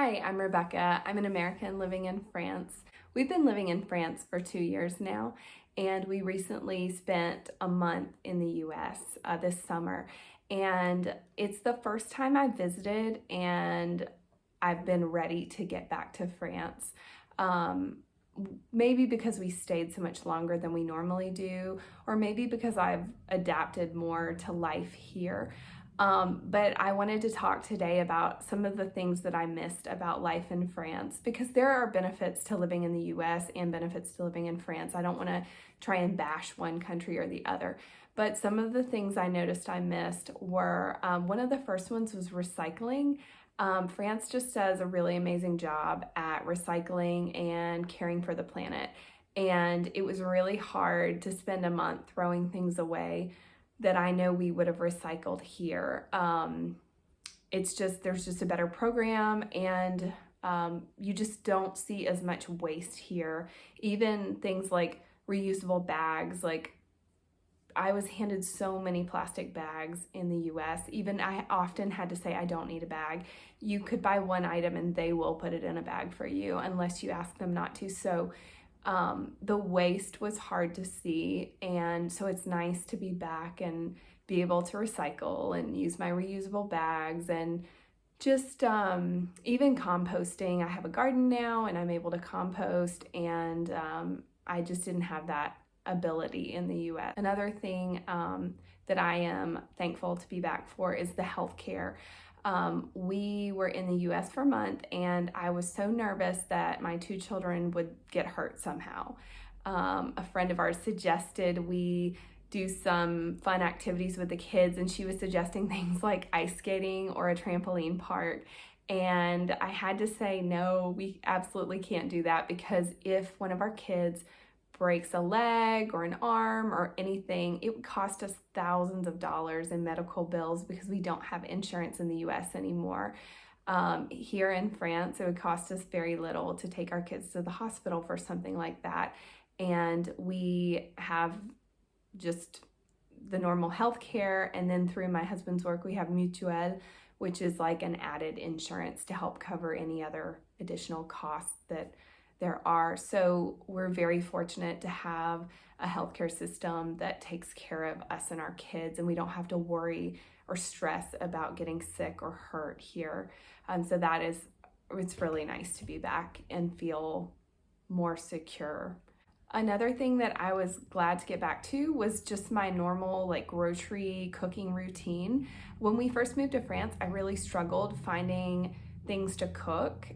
Hi, I'm Rebecca. I'm an American living in France. We've been living in France for 2 years now, and we recently spent a month in the US this summer. And it's the first time I've visited, and I've been ready to get back to France. Um, Maybe because we stayed so much longer than we normally do, or maybe because I've adapted more to life here. But I wanted to talk today about some of the things that I missed about life in France because there are benefits to living in the US and benefits to living in France. I don't want to try and bash one country or the other. But some of the things I noticed I missed were one of the first ones was recycling. France just does a really amazing job at recycling and caring for the planet. And it was really hard to spend a month throwing things away that I know we would have recycled here. There's just a better program, and you just don't see as much waste here. Even things like reusable bags, like I was handed so many plastic bags in the US. Even I often had to say, I don't need a bag. You could buy one item and they will put it in a bag for you unless you ask them not to. So the waste was hard to see. And so it's nice to be back and be able to recycle and use my reusable bags and just even composting. I have a garden now and I'm able to compost, and I just didn't have that ability in the US. Another thing that I am thankful to be back for is the healthcare. We were in the US for a month, and I was so nervous that my two children would get hurt somehow. A friend of ours suggested we do some fun activities with the kids, and she was suggesting things like ice skating or a trampoline park. And I had to say, no, we absolutely can't do that, because if one of our kids breaks a leg or an arm or anything, it would cost us thousands of dollars in medical bills because we don't have insurance in the US anymore. Here in France, it would cost us very little to take our kids to the hospital for something like that. And we have just the normal health care. And then through my husband's work, we have Mutuelle, which is like an added insurance to help cover any other additional costs that there are. So we're very fortunate to have a healthcare system that takes care of us and our kids, and we don't have to worry or stress about getting sick or hurt here. So it's really nice to be back and feel more secure. Another thing that I was glad to get back to was just my normal like grocery cooking routine. When we first moved to France, I really struggled finding things to cook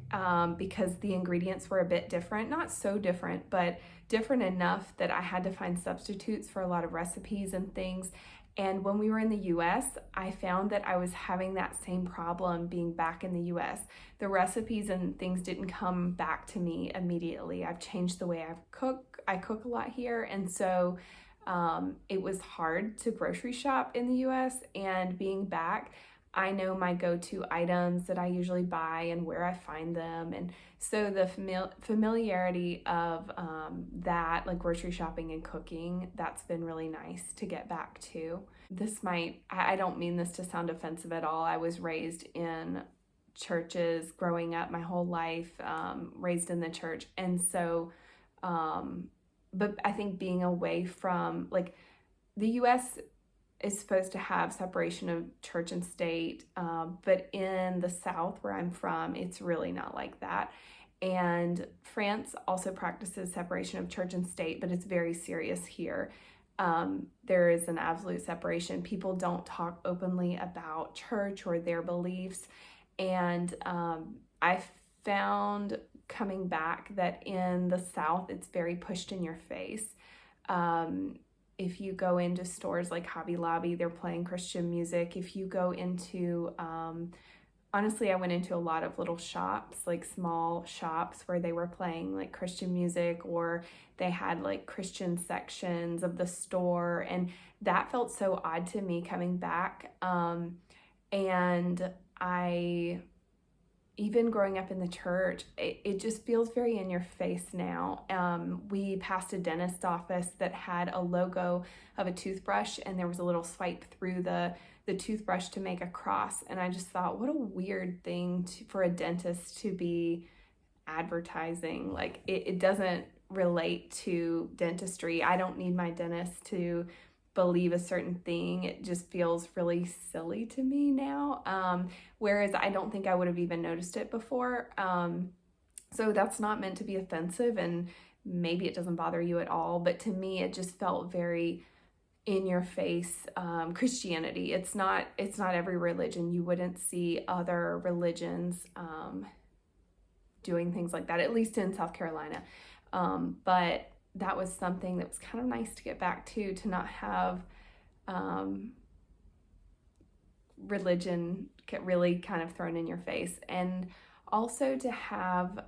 because the ingredients were a bit different, not so different, but different enough that I had to find substitutes for a lot of recipes and things. And when we were in the US, I found that I was having that same problem being back in the US. The recipes and things didn't come back to me immediately. I've changed the way I cook a lot here, and so it was hard to grocery shop in the US. And being back, I know my go-to items that I usually buy and where I find them. And so the familiarity of that, like grocery shopping and cooking, that's been really nice to get back to. I don't mean this to sound offensive at all. I was raised in churches growing up my whole life, raised in the church. And so, but I think being away from, like, the US is supposed to have separation of church and state, but in the South where I'm from, it's really not like that. And France also practices separation of church and state, but it's very serious here. There is an absolute separation. People don't talk openly about church or their beliefs. And I found coming back that in the South, it's very pushed in your face. If you go into stores like Hobby Lobby, they're playing Christian music. If you go into, honestly, I went into a lot of little shops, like small shops where they were playing like Christian music, or they had like Christian sections of the store. And that felt so odd to me coming back. And even growing up in the church, it just feels very in your face now. We passed a dentist office that had a logo of a toothbrush, and there was a little swipe through the toothbrush to make a cross. And I just thought, what a weird thing for a dentist to be advertising. Like, it doesn't relate to dentistry. I don't need my dentist to believe a certain thing. It just feels really silly to me now. Whereas I don't think I would have even noticed it before. So that's not meant to be offensive, and maybe it doesn't bother you at all, but to me it just felt very in your face. Christianity, it's not every religion. You wouldn't see other religions doing things like that, at least in South Carolina. But that was something that was kind of nice to get back to not have religion get really kind of thrown in your face, and also to have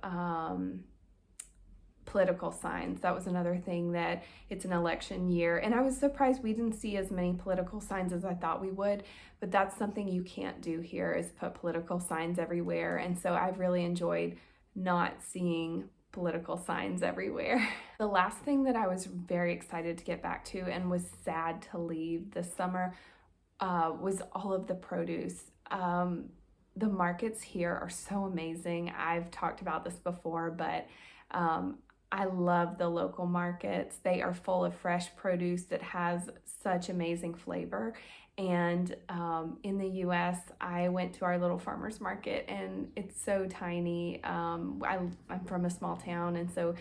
political signs. That was another thing, that it's an election year, and I was surprised we didn't see as many political signs as I thought we would, but that's something you can't do here, is put political signs everywhere. And so I've really enjoyed not seeing political signs everywhere. The last thing that I was very excited to get back to and was sad to leave this summer was all of the produce. The markets here are so amazing. I've talked about this before, but I love the local markets. They are full of fresh produce that has such amazing flavor. And in the US, I went to our little farmer's market, and it's so tiny. I'm from a small town, and so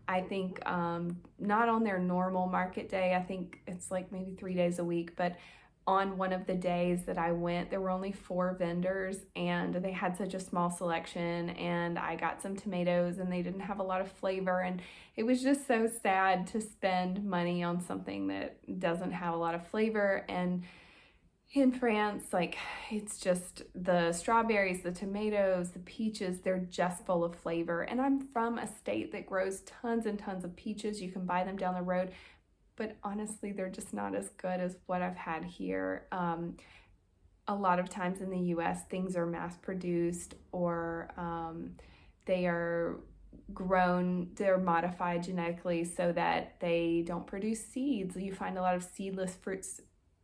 I think not on their normal market day, I think it's like maybe 3 days a week, but on one of the days that I went, there were only 4 vendors, and they had such a small selection, and I got some tomatoes, and they didn't have a lot of flavor, and it was just so sad to spend money on something that doesn't have a lot of flavor. And in France, like, it's just the strawberries, the tomatoes, the peaches, they're just full of flavor. And I'm from a state that grows tons and tons of peaches. You can buy them down the road, but honestly, they're just not as good as what I've had here. A lot of times in the US, things are mass produced, or they are grown, they're modified genetically so that they don't produce seeds. You find a lot of seedless fruits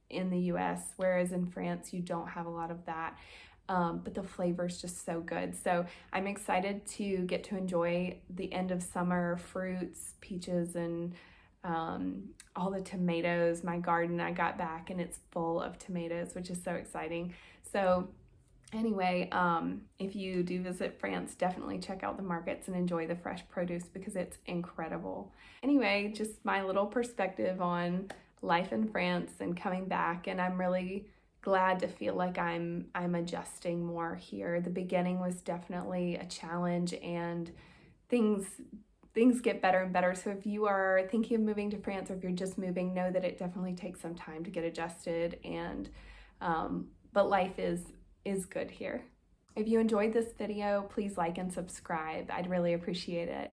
in the US, whereas in France you don't have a lot of that. But the flavor is just so good. So I'm excited to get to enjoy the end of summer fruits, peaches, and all the tomatoes. My garden, I got back and it's full of tomatoes, which is so exciting. So anyway, if you do visit France, definitely check out the markets and enjoy the fresh produce, because it's incredible. Anyway, just my little perspective on life in France and coming back, and I'm really glad to feel like I'm adjusting more here. The beginning was definitely a challenge, and things get better and better. So if you are thinking of moving to France, or if you're just moving, know that it definitely takes some time to get adjusted, and but life is good here. If you enjoyed this video, please like and subscribe. I'd really appreciate it.